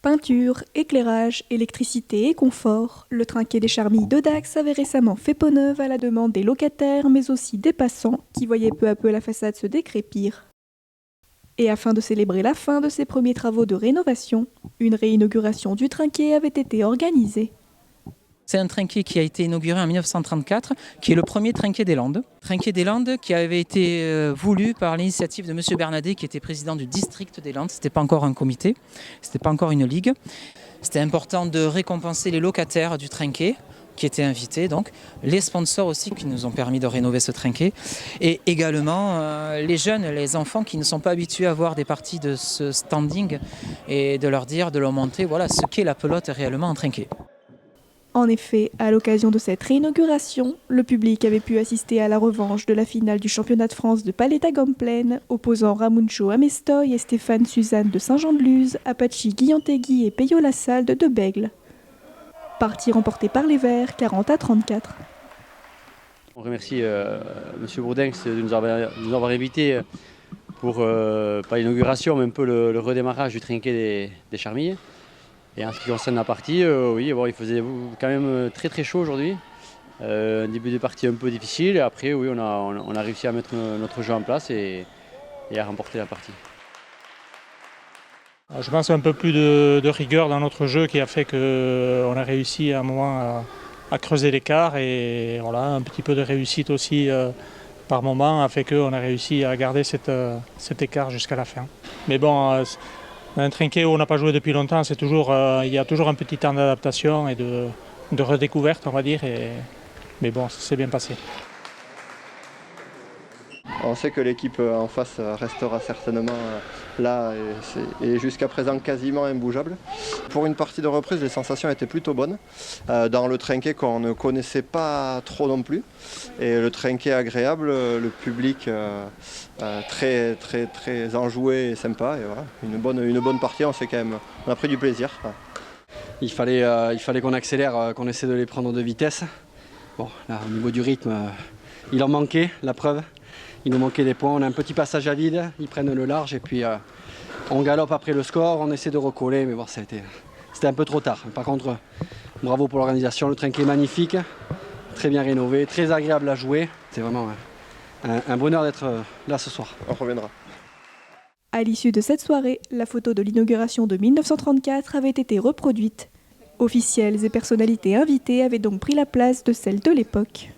Peinture, éclairage, électricité et confort, le trinquet des Charmilles de Dax avait récemment fait peau neuve à la demande des locataires, mais aussi des passants, qui voyaient peu à peu la façade se décrépir. Et afin de célébrer la fin de ses premiers travaux de rénovation, une réinauguration du trinquet avait été organisée. C'est un trinquet qui a été inauguré en 1934, qui est le premier trinquet des Landes. Trinquet des Landes qui avait été voulu par l'initiative de M. Bernadet, qui était président du district des Landes. Ce n'était pas encore un comité, ce n'était pas encore une ligue. C'était important de récompenser les locataires du trinquet, qui étaient invités, donc les sponsors aussi qui nous ont permis de rénover ce trinquet, et également les jeunes, les enfants qui ne sont pas habitués à voir des parties de ce standing, et de leur dire, de leur montrer voilà, ce qu'est la pelote réellement en trinquet. En effet, à l'occasion de cette réinauguration, le public avait pu assister à la revanche de la finale du championnat de France de Paletta-Gamplaine, opposant Ramuncho Amestoy et Stéphane Suzanne de Saint-Jean-de-Luz, Apache Guillantegui et Peyo Lassalle de Bègle. Partie remportée par les Verts, 40-34. On remercie M. Bourdinx de nous avoir invités pour, pas l'inauguration, mais un peu le redémarrage du trinquet des Charmilles. Et en ce qui concerne la partie, oui, bon, il faisait quand même très très chaud aujourd'hui. Un début de partie un peu difficile, et après, oui, on a réussi à mettre notre jeu en place et à remporter la partie. Je pense un peu plus de rigueur dans notre jeu qui a fait qu'on a réussi à un moment à creuser l'écart, et voilà, un petit peu de réussite aussi par moment a fait qu'on a réussi à garder cet écart jusqu'à la fin. Mais bon, un trinquet où on n'a pas joué depuis longtemps, il y a toujours un petit temps d'adaptation et de redécouverte, on va dire, mais bon, ça s'est bien passé. On sait que l'équipe en face restera certainement là et jusqu'à présent quasiment imbougeable. Pour une partie de reprise, les sensations étaient plutôt bonnes. Dans le trinquet qu'on ne connaissait pas trop non plus. Et le trinquet agréable, le public très, très, très enjoué et sympa. Et voilà, une bonne partie, on a pris du plaisir. Il fallait qu'on accélère, qu'on essaie de les prendre de vitesse. Bon, là, au niveau du rythme, il en manquait, la preuve. Il nous manquait des points, on a un petit passage à vide, ils prennent le large et puis on galope après le score, on essaie de recoller, mais bon, c'était un peu trop tard. Par contre, bravo pour l'organisation, le trinquet est magnifique, très bien rénové, très agréable à jouer. C'est vraiment un bonheur d'être là ce soir. On reviendra. À l'issue de cette soirée, la photo de l'inauguration de 1934 avait été reproduite. Officiels et personnalités invitées avaient donc pris la place de celle de l'époque.